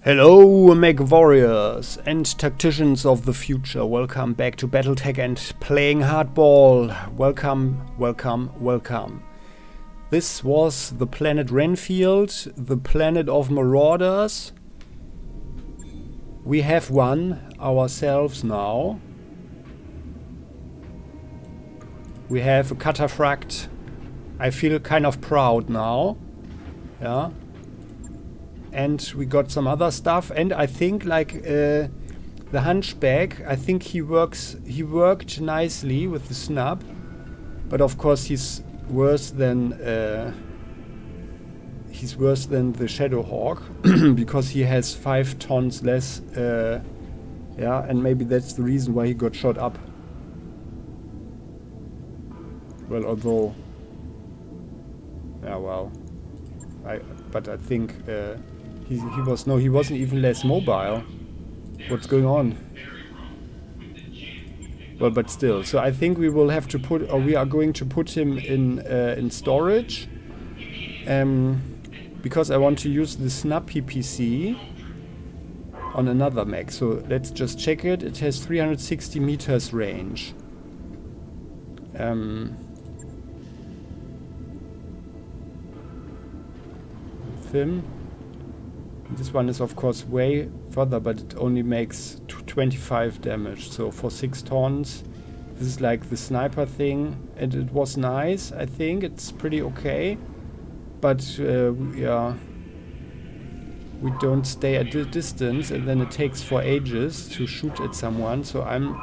Hello, Mechwarriors and tacticians of the future. Welcome back to BattleTech and playing hardball. Welcome, welcome, welcome. This was the planet Renfield, the planet of Marauders. We have won ourselves now. We have a cataphract. I feel kind of proud now. Yeah. And we got some other stuff, and I think like the hunchback, I think he worked nicely with the snub, but of course he's worse than the Shadowhawk because he has 5 tons less. Yeah, and maybe that's the reason why he got shot up. Well, although, yeah, well, but I think. He wasn't even less mobile. What's going on? Well, but still. So I think we will have to put, or we are going to put him in storage, because I want to use the snub PPC on another mech. So let's just check it. It has 360 meters range. Him. This one is of course way further, but it only makes 25 damage. So for 6 tons, this is like the sniper thing, and it was nice. I think it's pretty okay, but yeah, we don't stay at the distance, and then it takes for ages to shoot at someone. So I'm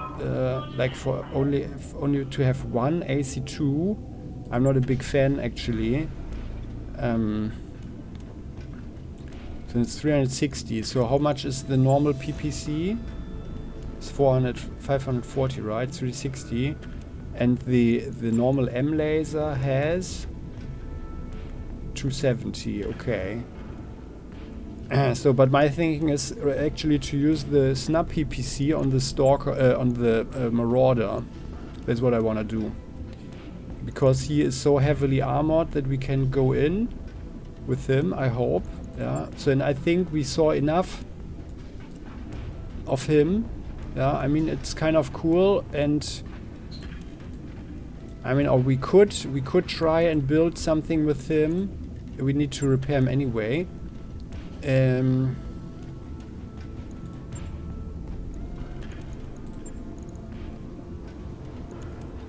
like for only to have one AC2. I'm not a big fan actually. So it's 360. So how much is the normal PPC? It's 540, right? 360. And the normal M laser has 270. Okay. So, but my thinking is actually to use the snub PPC on the stalker, on the Marauder. That's what I want to do, because he is so heavily armored that we can go in with him, I hope. Yeah, so and I think we saw enough of him. Yeah, I mean it's kind of cool, and I mean, or we could try and build something with him. We need to repair him anyway.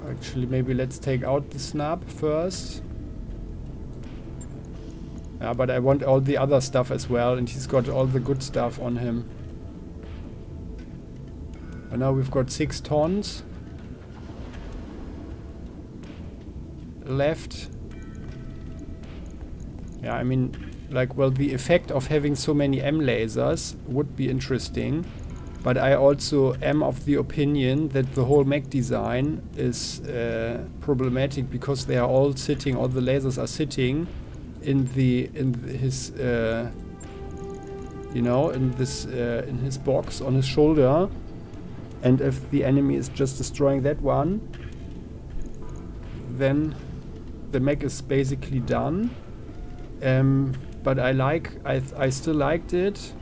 Actually, maybe let's take out the snub first. Yeah, but I want all the other stuff as well, and he's got all the good stuff on him. And now we've got 6 tons left. Yeah, I mean, like, well, the effect of having so many M lasers would be interesting, but I also am of the opinion that the whole mech design is problematic, because they are all sitting, all the lasers are sitting in his you know, in his box on his shoulder, and if the enemy is just destroying that one, then the mech is basically done. But I still liked it.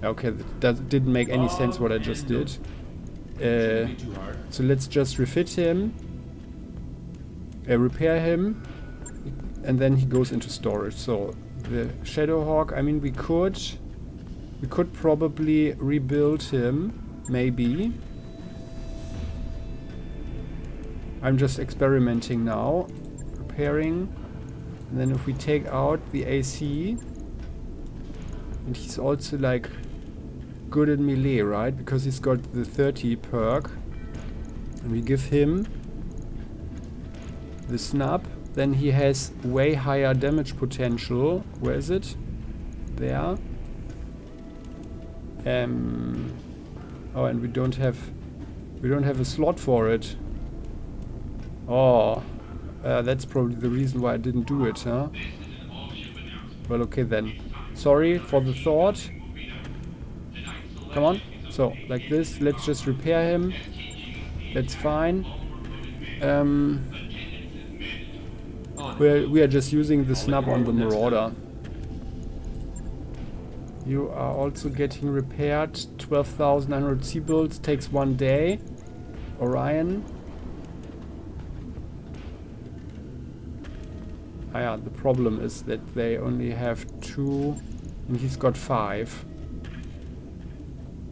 Okay, that didn't make any sense what I just did. So let's just refit him. Repair him, and then he goes into storage. So the Shadowhawk, I mean, we could probably rebuild him, maybe. I'm just experimenting now, repairing, and then if we take out the AC, and he's also like good in melee, right? Because he's got the 30 perk, and we give him the snub, then he has way higher damage potential. Where is it? There. Oh, and we don't have a slot for it. Oh, that's probably the reason why I didn't do it, huh? Well, okay then. Sorry for the thought. Come on. So, like this, let's just repair him. That's fine. We are just using the snub on the Marauder. You are also getting repaired. 12,900 Seabolts takes 1 day. Orion. Ah yeah, the problem is that they only have 2 and he's got 5.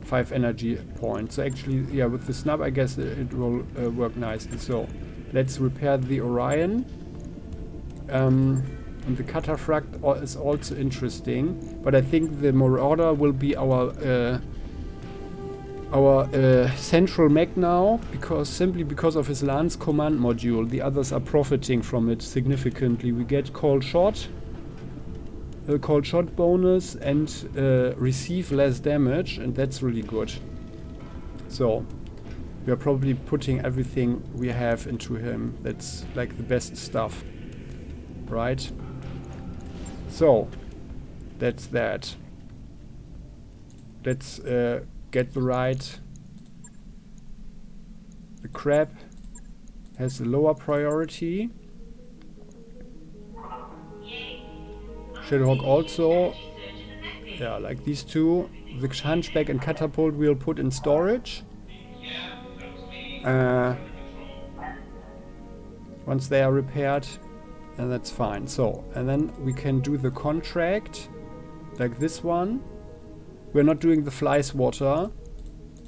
5 energy points. So actually, yeah, with the snub I guess it will work nicely. So let's repair the Orion. And the Cataphracts is also interesting, but I think the Marauder will be our central mech now, simply because of his Lance command module. The others are profiting from it significantly. We get call shot bonus, and receive less damage, and that's really good. So we are probably putting everything we have into him. That's like the best stuff, right? So that's that. Let's get the right. The crab has a lower priority. Shadowhawk also. Yeah, like these two. The Hunchback and Catapult we'll put in storage. Once they are repaired. And that's fine. So, and then we can do the contract, like this one. We're not doing the fly swatter,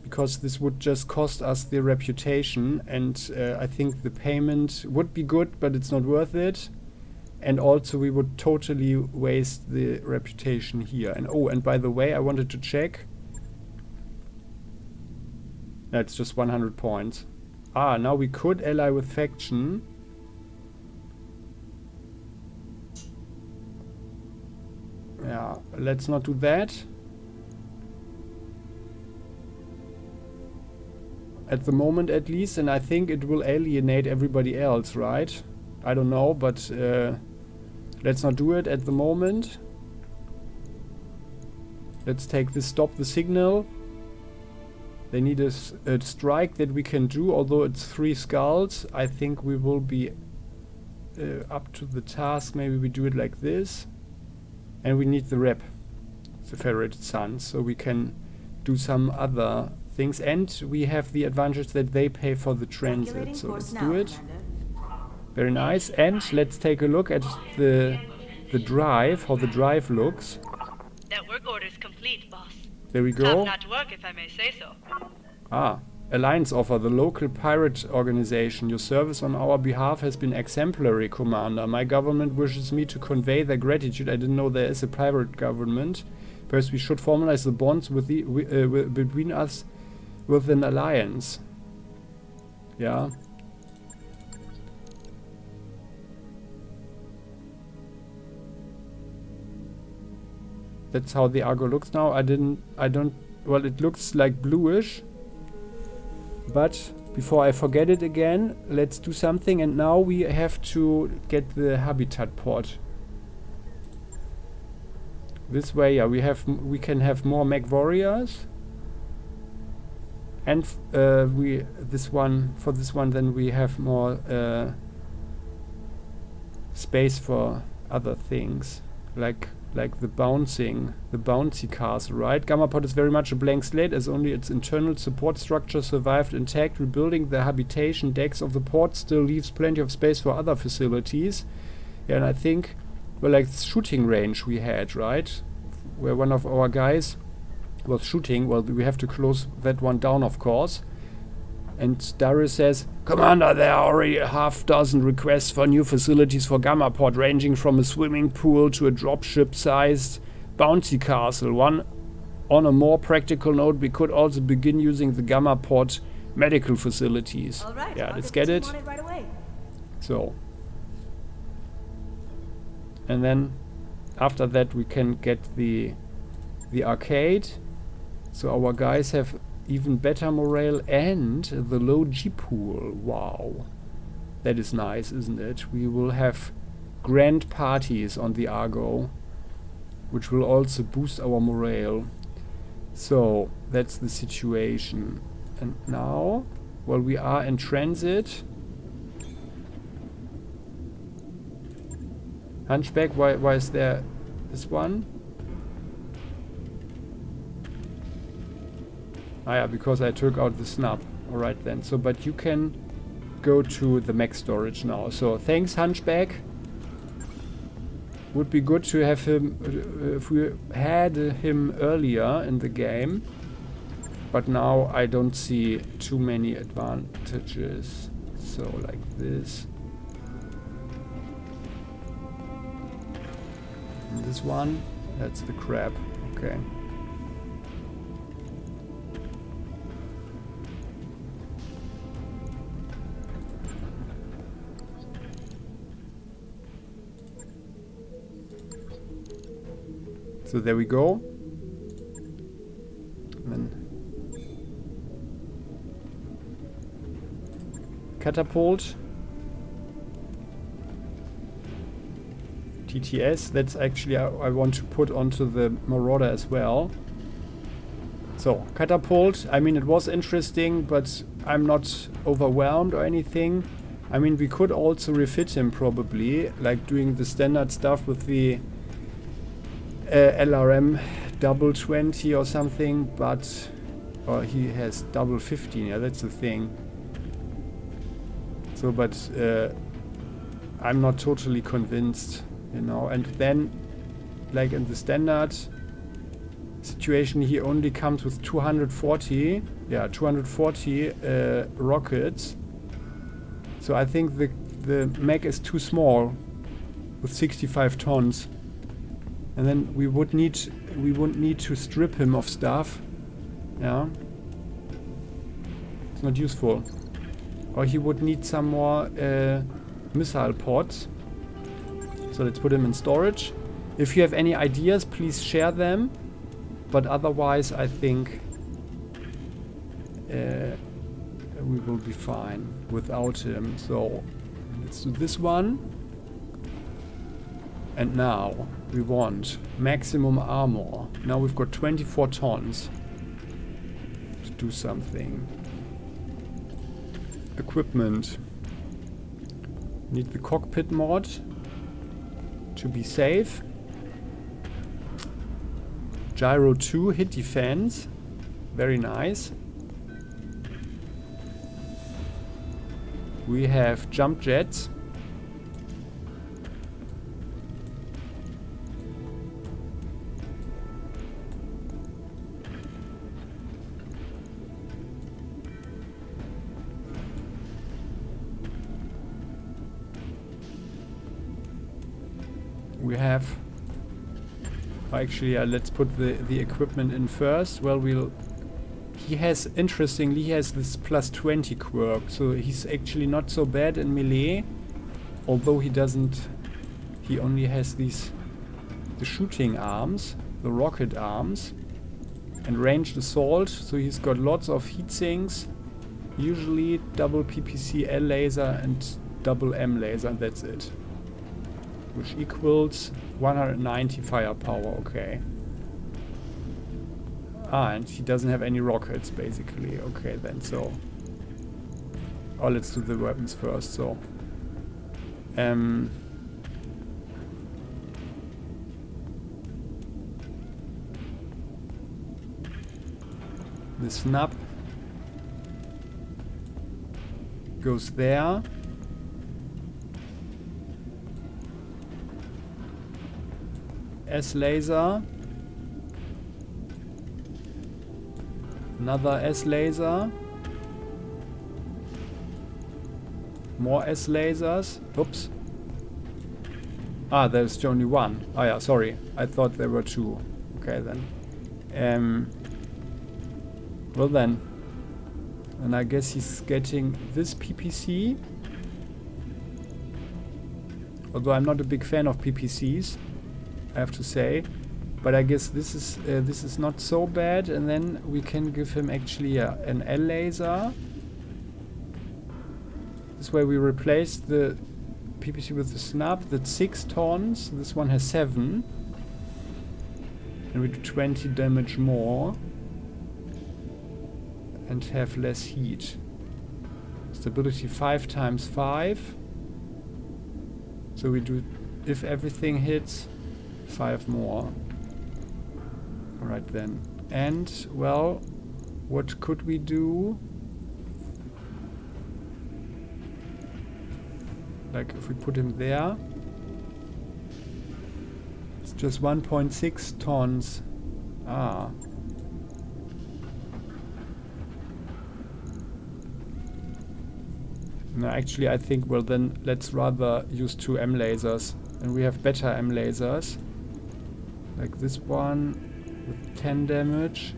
because this would just cost us the reputation, and I think the payment would be good, but it's not worth it. And also we would totally waste the reputation here. And oh, and by the way, I wanted to check. That's just 100 points. Ah, now we could ally with faction. Yeah, let's not do that. At the moment at least, and I think it will alienate everybody else, right? I don't know, but let's not do it at the moment. Let's take this, stop the signal. They need a strike that we can do, although it's 3 skulls. I think we will be up to the task. Maybe we do it like this. And we need the rep, the Federated Suns, so we can do some other things. And we have the advantage that they pay for the transit. So let's do it. Very nice. And let's take a look at the drive, how the drive looks. That work order is complete, boss. There we go. Top-notch work, if I may say so. Ah, alliance offer, the local pirate organization. Your service on our behalf has been exemplary, Commander. My government wishes me to convey their gratitude. I didn't know there is a pirate government. Perhaps we should formalize the bonds with between us with an alliance. Yeah. That's how the Argo looks now. Well, it looks like bluish. But before I forget it again, let's do something. And now we have to get the habitat pod. This way, yeah, we can have more Mechwarriors. And for this one, then we have more space for other things, like the bouncy castle, right? Gammapod is very much a blank slate, as only its internal support structure survived intact. Rebuilding the habitation decks of the port still leaves plenty of space for other facilities. Yeah, and I think, well, like the shooting range we had, right? Where one of our guys was shooting. Well, we have to close that one down, of course. And Darius says, Commander, there are already a half-dozen requests for new facilities for Gammapod, ranging from a swimming pool to a dropship-sized bouncy castle. One, on a more practical note, we could also begin using the Gammapod medical facilities. All right, yeah, I'll let's get get the it. team on right away. So. And then, after that, we can get the arcade. So our guys have even better morale and the low G pool. Wow. That is nice, isn't it? We will have grand parties on the Argo, which will also boost our morale. So, that's the situation. And now, well, we are in transit. Hunchback, why is there this one? Ah yeah, because I took out the snub. Alright then. So, but you can go to the mech storage now. So, thanks Hunchback. Would be good to have him if we had him earlier in the game. But now I don't see too many advantages. So, like this. And this one, that's the crab. Okay. So there we go. And then catapult. TTS, that's actually I want to put onto the Marauder as well. So, catapult, I mean it was interesting, but I'm not overwhelmed or anything. I mean we could also refit him probably, like doing the standard stuff with the LRM double 20 or something, but he has double 15, yeah, that's the thing. So, but I'm not totally convinced, you know. And then, like in the standard situation, he only comes with 240, yeah, 240 rockets. So I think the mech is too small with 65 tons. And then we wouldn't need to strip him of stuff. Yeah. It's not useful. Or he would need some more missile pods. So let's put him in storage. If you have any ideas, please share them. But otherwise, I think we will be fine without him. So let's do this one. And now we want maximum armor. Now we've got 24 tons to do something. Equipment. Need the cockpit mod to be safe. Gyro 2 hit defense. Very nice. We have jump jets. We have actually let's put the equipment in first. Well, he has, interestingly, he has this plus 20 quirk, so he's actually not so bad in melee, although he only has the shooting arms, the rocket arms, and ranged assault, so he's got lots of heat sinks, usually double PPC L laser and double M laser, and that's it. Which equals 190 firepower, okay. And he doesn't have any rockets, basically. Okay, then, so... Oh, let's do the weapons first, so... The snap goes there. S-laser. Another S-laser. More S-lasers. Oops. Ah, there's only one. Oh yeah, sorry. I thought there were two. Okay then. Well then. And I guess he's getting this PPC. Although I'm not a big fan of PPCs, I have to say. But I guess this is not so bad, and then we can give him actually an L laser. This way we replace the PPC with the snub. That's 6 tons. This one has 7. And we do 20 damage more. And have less heat. Stability 5 times 5. So we do if everything hits, 5 more. Alright then. And, well, what could we do? Like, if we put him there, it's just 1.6 tons. Ah. No, actually, I think, well, then let's rather use 2 M lasers. And we have better M lasers. Like this one with 10 damage.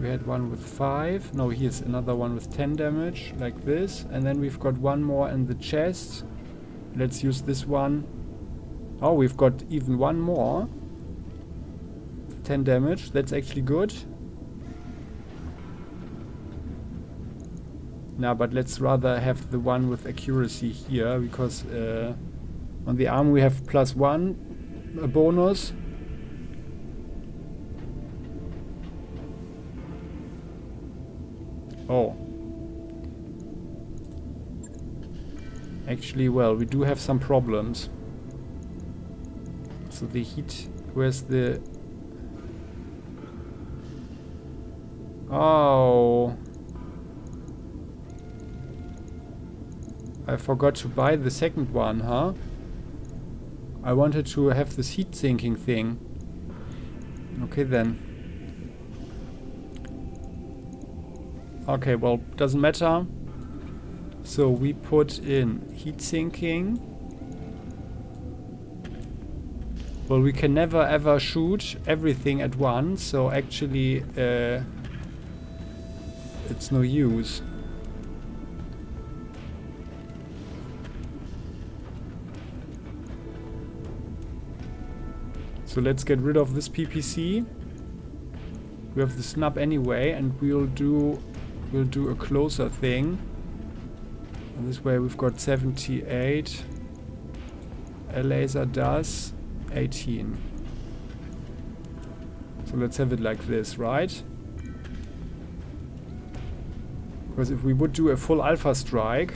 We had one with 5. No, here's another one with 10 damage, like this. And then we've got one more in the chest. Let's use this one. Oh, we've got even one more. 10 damage. That's actually good. Nah, but let's rather have the one with accuracy here, because on the arm we have +1, a bonus. Oh. Actually, well, we do have some problems. So the heat, where's the... Oh. I forgot to buy the second one, huh? I wanted to have this heat sinking thing. Okay then. Okay, well, doesn't matter. So we put in heat sinking. Well, we can never ever shoot everything at once, so actually it's no use. So let's get rid of this PPC. We have the snub anyway, and we'll do a closer thing. And this way we've got 78. A laser does 18. So let's have it like this, right? Because if we would do a full alpha strike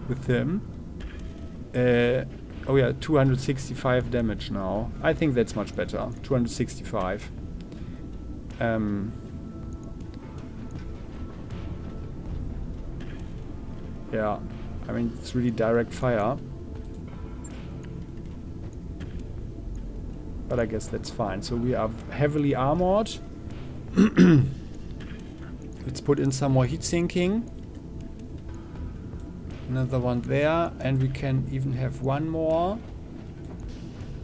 with him, oh yeah, 265 damage now. I think that's much better. 265. Yeah, I mean, it's really direct fire. But I guess that's fine. So we are heavily armored. Let's put in some more heat sinking. Another one there. And we can even have one more.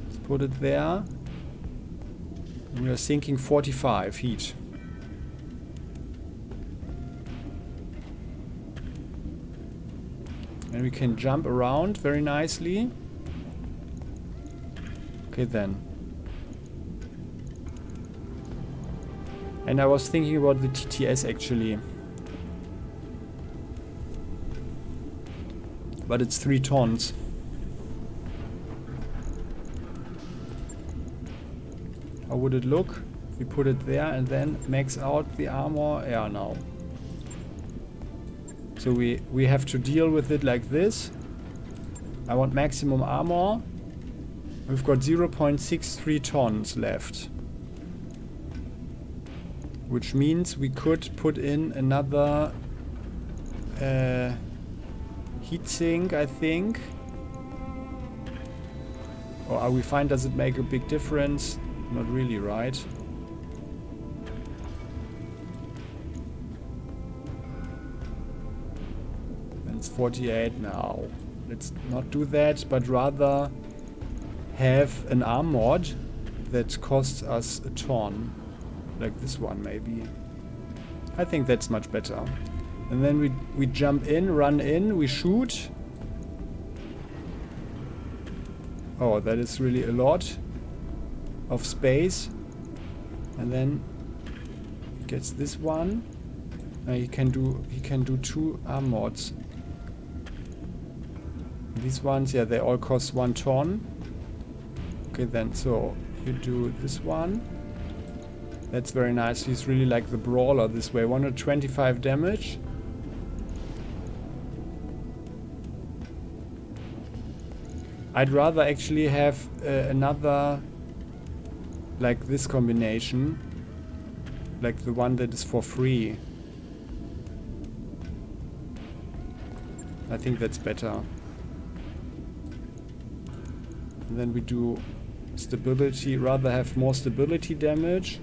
Let's put it there. And we are sinking 45 heat. And we can jump around very nicely. Okay then. And I was thinking about the TTS actually. But it's 3 tons. How would it look? If we put it there and then max out the armor. Yeah, no. So we have to deal with it like this. I want maximum armor. We've got 0.63 tons left. Which means we could put in another heatsink, I think. Or are we fine? Does it make a big difference? Not really, right? And it's 48 now. Let's not do that, but rather have an arm mod that costs us a ton. Like this one, maybe. I think that's much better. And then we jump in, run in, we shoot. Oh, that is really a lot of space. And then he gets this one. He can do 2 arm mods. These ones, yeah, they all cost 1 ton. Okay, then so you do this one. That's very nice. He's really like the brawler this way. 125 damage. I'd rather actually have another, like this combination, like the one that is for free. I think that's better. And then we do stability, rather have more stability damage.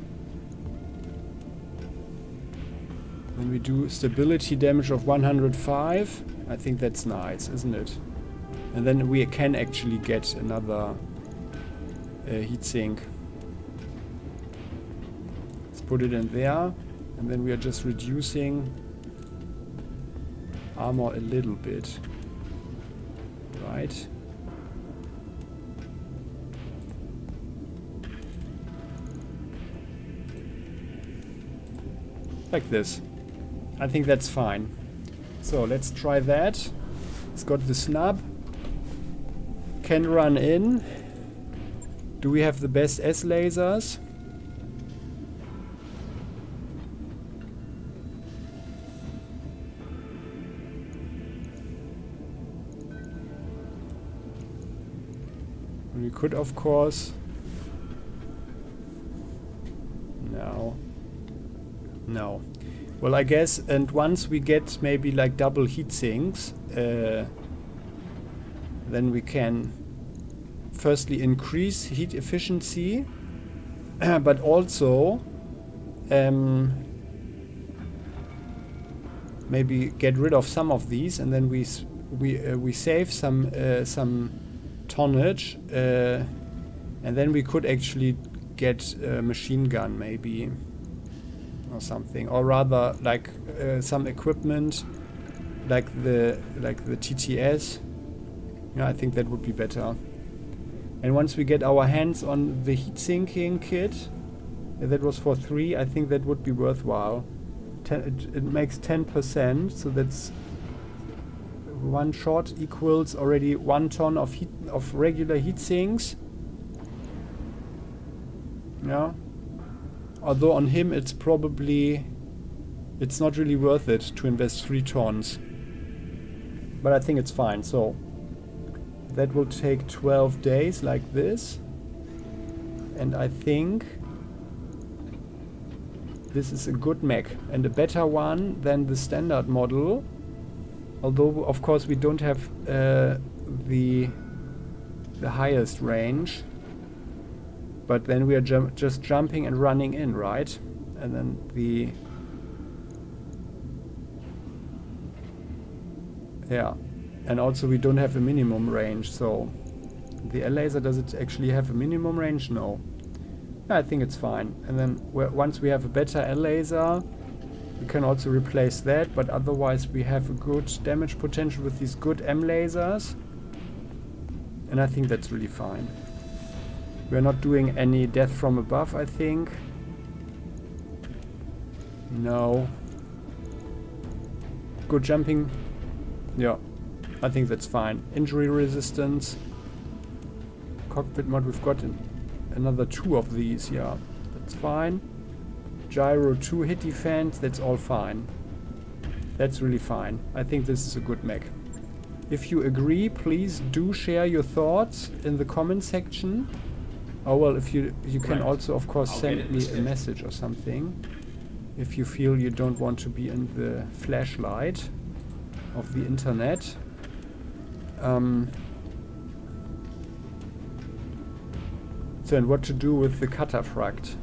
Then we do stability damage of 105. I think that's nice, isn't it? And then we can actually get another heatsink. Let's put it in there. And then we are just reducing armor a little bit. Right. Like this. I think that's fine. So let's try that. It's got the snub. Can run in. Do we have the best S lasers? We could, of course. No. No. Well, I guess, and once we get maybe like double heat sinks, then we can firstly increase heat efficiency, but also maybe get rid of some of these, and then we save some tonnage, and then we could actually get a machine gun maybe. Or something, or rather like some equipment like the TTS. Yeah, I think that would be better. And once we get our hands on the heat sinking kit, that was for 3, I think that would be worthwhile. It makes 10%, so that's one shot equals already 1 ton of regular heat sinks. Yeah. Although on him it's not really worth it to invest 3 tons. But I think it's fine. So that will take 12 days like this. And I think this is a good mech and a better one than the standard model. Although of course we don't have the highest range. But then we are just jumping and running in, right? And then the... Yeah. And also we don't have a minimum range, so... The L laser, does it actually have a minimum range? No. I think it's fine. And then once we have a better L laser, we can also replace that. But otherwise we have a good damage potential with these good M lasers. And I think that's really fine. We're not doing any death from above, I think. No. Good jumping. Yeah, I think that's fine. Injury resistance. Cockpit mod, we've got another 2 of these, yeah. That's fine. Gyro 2 hit defense, that's all fine. That's really fine. I think this is a good mech. If you agree, please do share your thoughts in the comment section. Oh well, if you can also of course send me a message or something if you feel you don't want to be in the flashlight of the internet. So, and what to do with the Cataphrakt?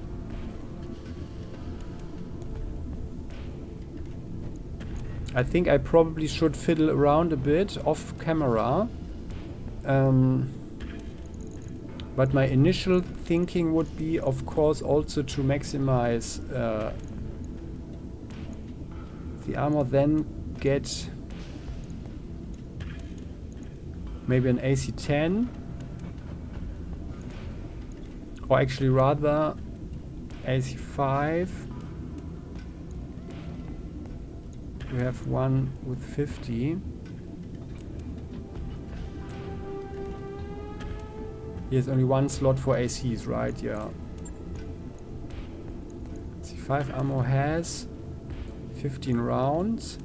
I think I probably should fiddle around a bit off camera. But my initial thinking would be, of course, also to maximize the armor, then get maybe an AC-10. Or actually rather AC-5. We have one with 50. Here's only one slot for ACs, right? Yeah. C5 ammo has 15 rounds.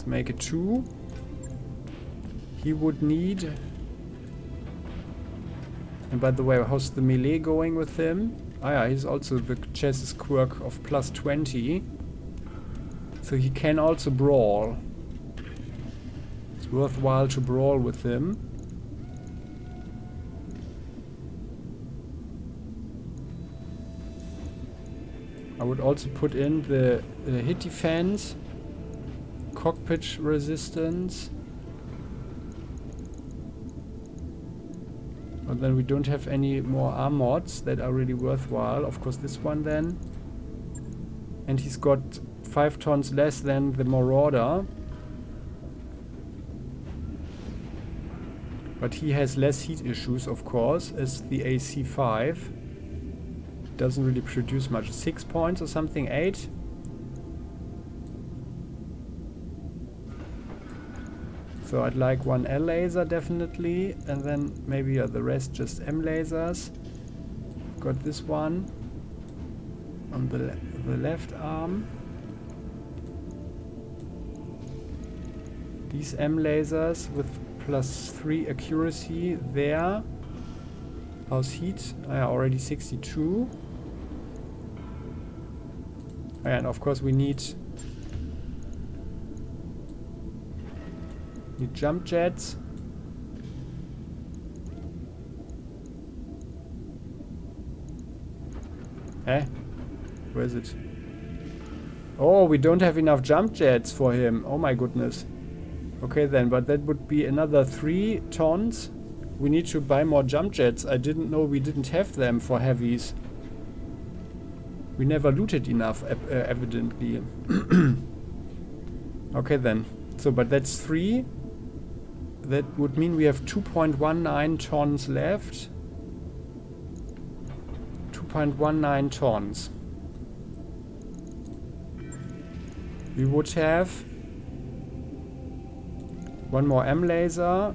Let's make it 2. He would need... And by the way, how's the melee going with him? Ah yeah, he's also the chassis quirk of plus 20. So he can also brawl. It's worthwhile to brawl with him. I would also put in the hit defense, cockpit resistance. But then we don't have any more arm mods that are really worthwhile. Of course this one then. And he's got 5 tons less than the Marauder. But he has less heat issues, of course, as the AC5. Doesn't really produce much. 6 points or something, 8. So I'd like 1 L laser definitely, and then maybe the rest just M lasers. Got this one on the left arm. These M lasers with plus 3 accuracy there. How's heat? Already 62. And of course we need jump jets. Where is it? Oh, we don't have enough jump jets for him. Oh my goodness. Okay then, but that would be another 3 tons. We need to buy more jump jets. I didn't know we didn't have them for heavies. We never looted enough, evidently. Okay then. So, but that's 3. That would mean we have 2.19 tons left. 2.19 tons. We would have 1 more M laser.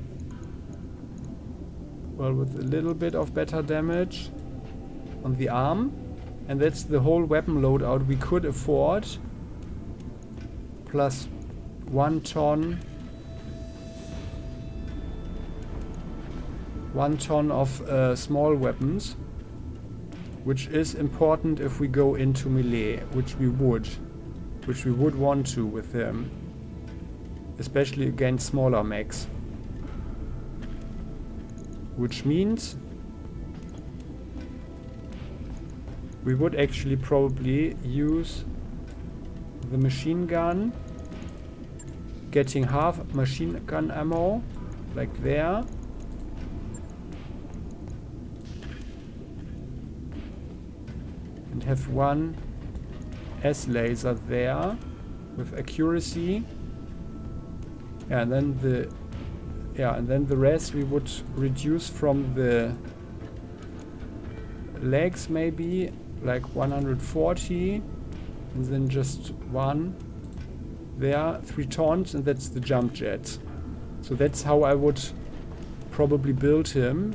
Well, with a little bit of better damage on the arm. And that's the whole weapon loadout we could afford. Plus 1 ton. 1 ton of small weapons. Which is important if we go into melee. Which we would want to with him. Especially against smaller mechs. Which means we would actually probably use the machine gun, getting half machine gun ammo, like there. And have 1 S laser there with accuracy. Yeah, and then the rest we would reduce from the legs maybe, like 140, and then just 1 there, 3 tons, and that's the jump jet. So that's how I would probably build him,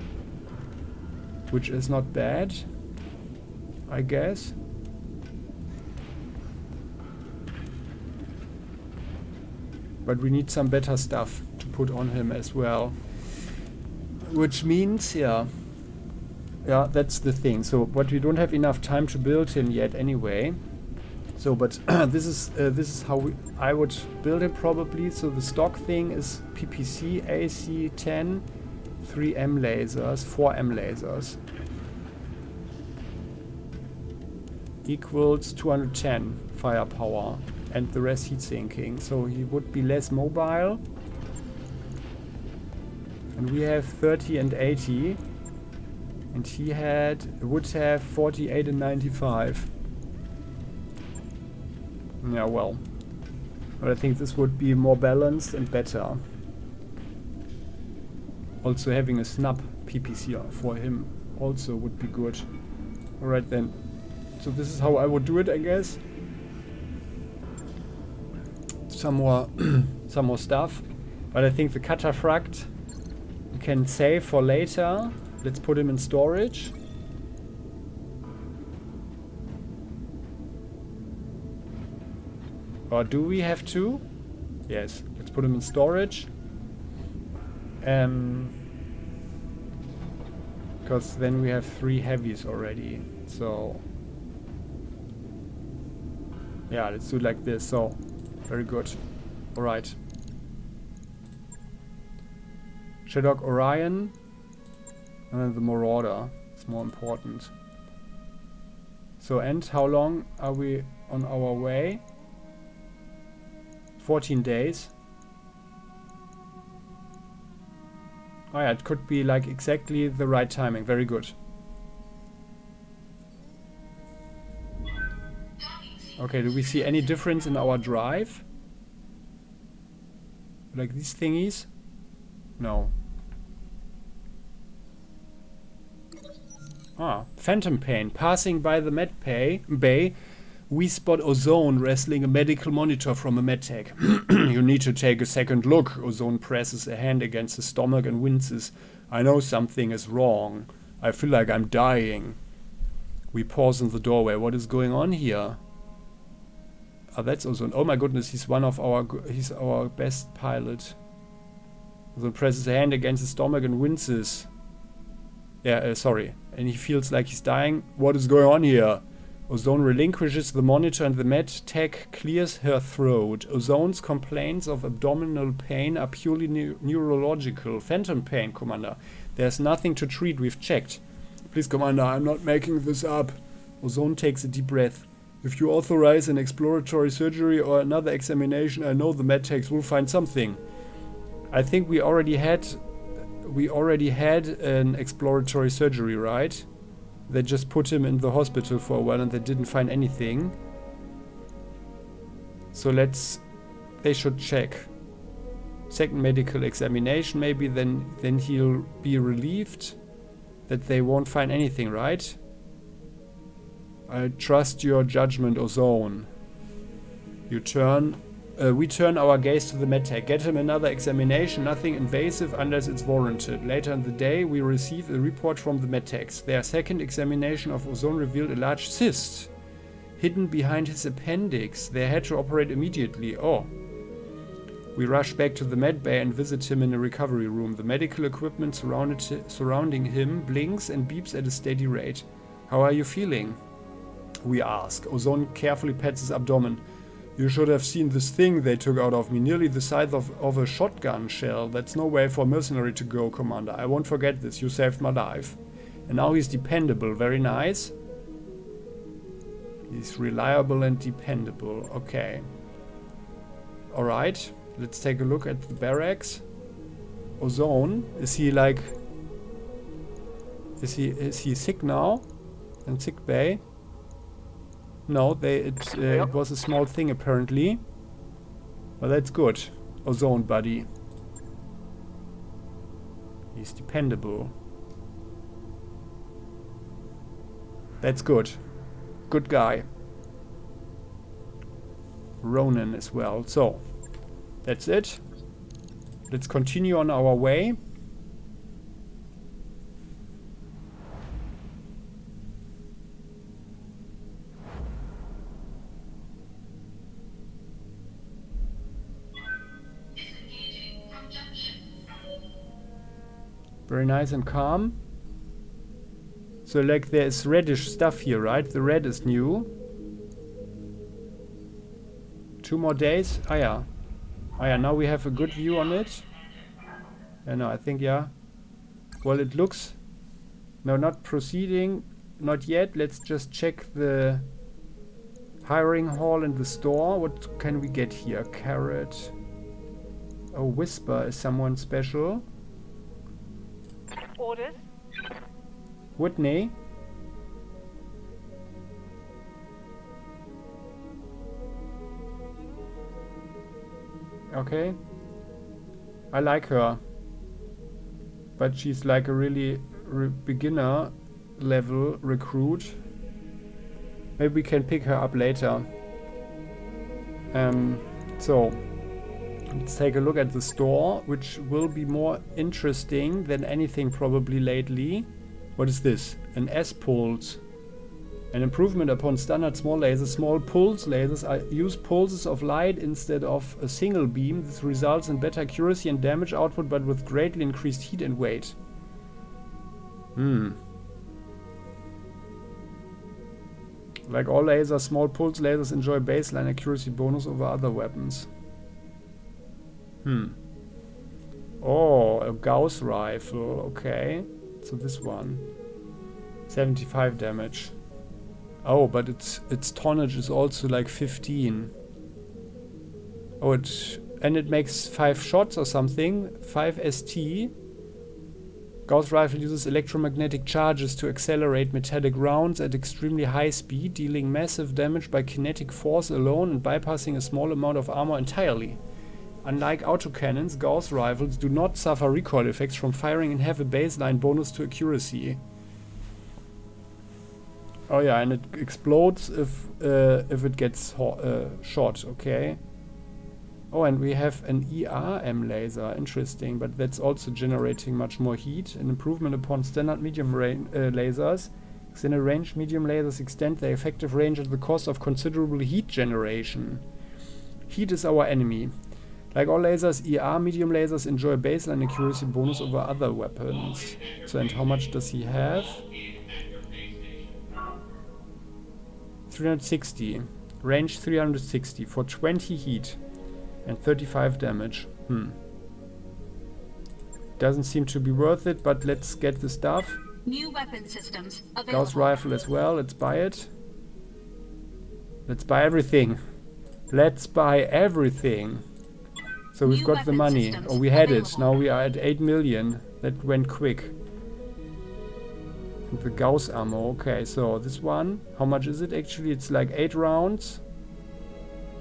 which is not bad, I guess. But we need some better stuff to put on him as well. Which means, yeah, that's the thing. So, but we don't have enough time to build him yet anyway. So, but this is how I would build him probably. So the stock thing is PPC, AC 10, 3 M lasers, 4 M lasers. Equals 210 firepower. And the rest heat sinking, so he would be less mobile. And we have 30 and 80. And he would have 48 and 95. Yeah, well. But I think this would be more balanced and better. Also having a snub PPC for him also would be good. Alright then. So this is how I would do it, I guess. Some more stuff, but I think the Cataphract we can save for later. Let's put him in storage. Or do we have to? Yes, let's put him in storage. Because then we have 3 heavies already. So yeah, let's do it like this. So very good. Alright. Shadok Orion. And then the Marauder. It's more important. So, and how long are we on our way? 14 days. Oh yeah, it could be like exactly the right timing. Very good. Okay, do we see any difference in our drive? Like these thingies? No. Ah, Phantom Pain. Passing by the med bay, we spot Ozone wrestling a medical monitor from a medtech. You need to take a second look. Ozone presses a hand against his stomach and winces. I know something is wrong. I feel like I'm dying. We pause in the doorway. What is going on here? Ah, that's Ozone. Oh my goodness, he's one of our... he's our best pilot. Ozone presses a hand against his stomach and winces. Yeah, sorry. And he feels like he's dying. What is going on here? Ozone relinquishes the monitor and the med tech clears her throat. Ozone's complaints of abdominal pain are purely neurological. Phantom pain, Commander. There's nothing to treat. We've checked. Please, Commander, I'm not making this up. Ozone takes a deep breath. If you authorize an exploratory surgery or another examination, I know the med techs will find something. I think we already had an exploratory surgery, right? They just put him in the hospital for a while and they didn't find anything. So they should check. Second medical examination, maybe then he'll be relieved that they won't find anything, right? I trust your judgment, Ozone. We turn our gaze to the medtech. Get him another examination, nothing invasive unless it's warranted. Later in the day, we receive a report from the medtechs. Their second examination of Ozone revealed a large cyst hidden behind his appendix. They had to operate immediately. Oh. We rush back to the med bay and visit him in a recovery room. The medical equipment surrounding him blinks and beeps at a steady rate. How are you feeling? We ask. Ozone carefully pats his abdomen. You should have seen this thing they took out of me, nearly the size of a shotgun shell. That's no way for a mercenary to go, Commander. I won't forget this. You saved my life. And now he's dependable. Very nice. He's reliable and dependable. Okay. Alright. Let's take a look at the barracks. Ozone. Is he like... Is he sick now? In sick bay? No, it was a small thing apparently. Well, that's good. Ozone, buddy. He's dependable. That's good. Good guy. Ronan as well. So, that's it. Let's continue on our way. Very nice and calm. So like there's reddish stuff here, right? The red is new. 2 more days. Ah yeah. Ah yeah, now we have a good view on it. Yeah, no, I think yeah. Well, it looks... No, not proceeding. Not yet. Let's just check the hiring hall and the store. What can we get here? Carrot. Oh, Whisper is someone special. Orders? Whitney? Okay. I like her. But she's like a really beginner level recruit. Maybe we can pick her up later. So... Let's take a look at the store, which will be more interesting than anything probably lately. What is this? An S-Pulse. An improvement upon standard small lasers. Small pulse lasers use pulses of light instead of a single beam. This results in better accuracy and damage output, but with greatly increased heat and weight. Like all lasers, small pulse lasers enjoy baseline accuracy bonus over other weapons. Oh, a Gauss rifle. Okay. So this one. 75 damage. Oh, but its tonnage is also like 15. Oh, it makes 5 shots or something. 5 ST. Gauss rifle uses electromagnetic charges to accelerate metallic rounds at extremely high speed, dealing massive damage by kinetic force alone and bypassing a small amount of armor entirely. Unlike autocannons, Gauss rifles do not suffer recoil effects from firing and have a baseline bonus to accuracy. Oh yeah, and it explodes if it gets shot, okay. Oh, and we have an ERM laser, interesting, but that's also generating much more heat. An improvement upon standard medium range lasers. Extended range medium lasers extend their effective range at the cost of considerable heat generation. Heat is our enemy. Like all lasers, ER medium lasers enjoy baseline accuracy bonus over other weapons. So, and how much does he have? 360. Range 360 for 20 heat and 35 damage. Doesn't seem to be worth it, but let's get the stuff. New weapon systems available. Gauss rifle as well. Let's buy it. Let's buy everything. Let's buy everything. So we've got the money. Oh, we had it. Now we are at 8 million. That went quick. And the Gauss ammo. Okay, so this one. How much is it actually? It's like 8 rounds.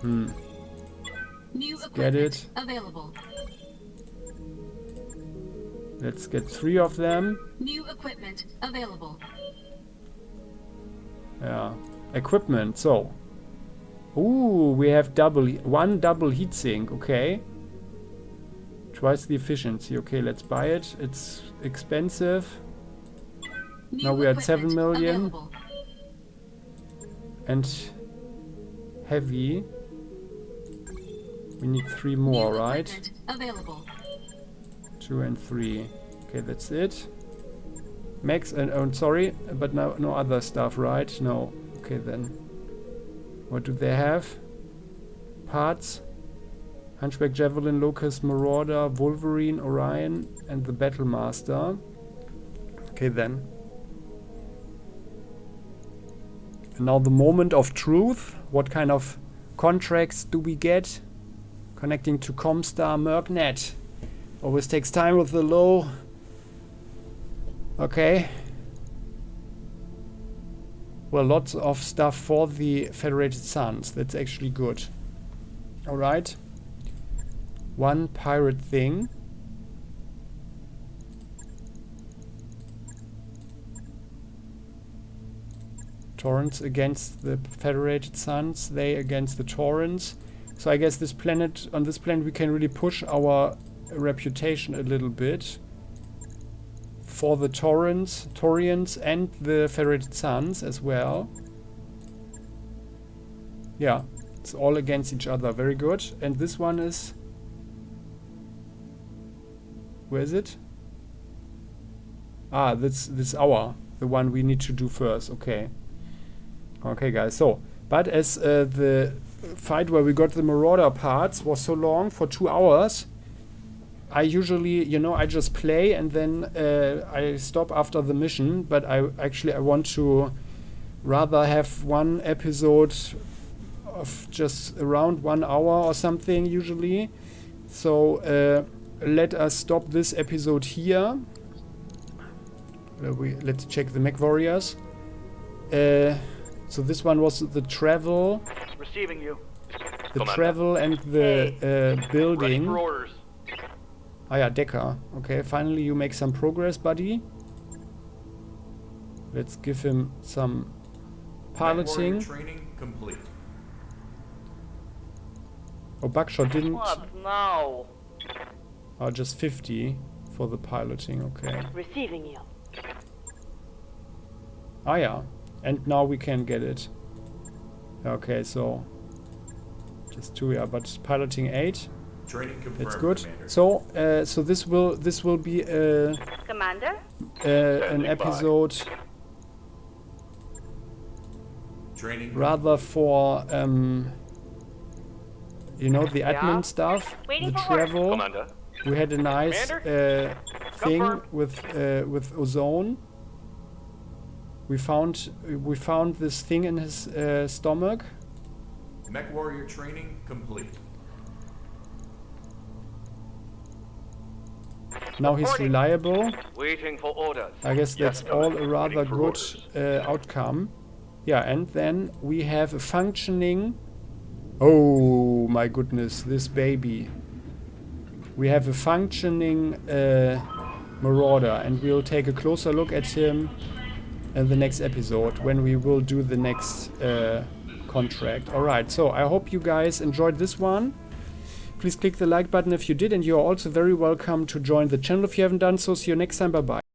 New Get it. Available. Let's get 3 of them. New equipment available. Yeah. Equipment. So. Ooh, we have one double heatsink. Okay. Twice the efficiency. Okay, let's buy it. It's expensive. Now we're at 7 million. Available. And heavy. We need 3 more, right? Available. 2 and 3. Okay, that's it. Mechs and sorry, but no other stuff, right? No. Okay then. What do they have? Parts. Hunchback, Javelin, Locust, Marauder, Wolverine, Orion, and the Battlemaster. Okay then. And now the moment of truth. What kind of contracts do we get? Connecting to Comstar Mercnet. Always takes time with the low. Okay. Well, lots of stuff for the Federated Suns. That's actually good. Alright. One pirate thing. Torrents against the Federated Suns. They against the Torrents. So I guess this planet, on this planet we can really push our reputation a little bit. For the Taurians and the Federated Suns as well. Yeah, it's all against each other. Very good. And this one is... Where is it? Ah, this is the one we need to do first. Okay. Okay, guys. So, but as the fight where we got the Marauder parts was so long, for 2 hours, I usually, I just play and then I stop after the mission, but I want to rather have one episode of just around 1 hour or something usually. So let us stop this episode here. Let's check the Mechwarriors. So this one was the travel. Receiving you. The travel and the building. Ready for orders. Ah yeah, Decker. Okay, finally you make some progress, buddy. Let's give him some piloting. Mechwarrior training complete. Oh, Buckshot didn't... What? No. Oh, just 50 for the piloting, okay. Receiving you. Ah yeah. And now we can get it. Okay, so just 2, yeah, but piloting 8. Training confirmed, That's good. Commander. So so this will be Commander? an episode Training rather for you know, the admin stuff, Waiting the for orders. travel. Commander. We had a nice thing Confirmed. with Ozone. We found this thing in his stomach. Mechwarrior training complete. Now he's Reporting. reliable. Waiting for orders. I guess that's Yes, all Commander. a rather Waiting for good orders. outcome. Yeah, and then we have a functioning... Oh my goodness, this baby. We have a functioning Marauder, and we'll take a closer look at him in the next episode when we will do the next contract. Alright, so I hope you guys enjoyed this one. Please click the like button if you did, and you're also very welcome to join the channel if you haven't done so. See you next time, bye bye.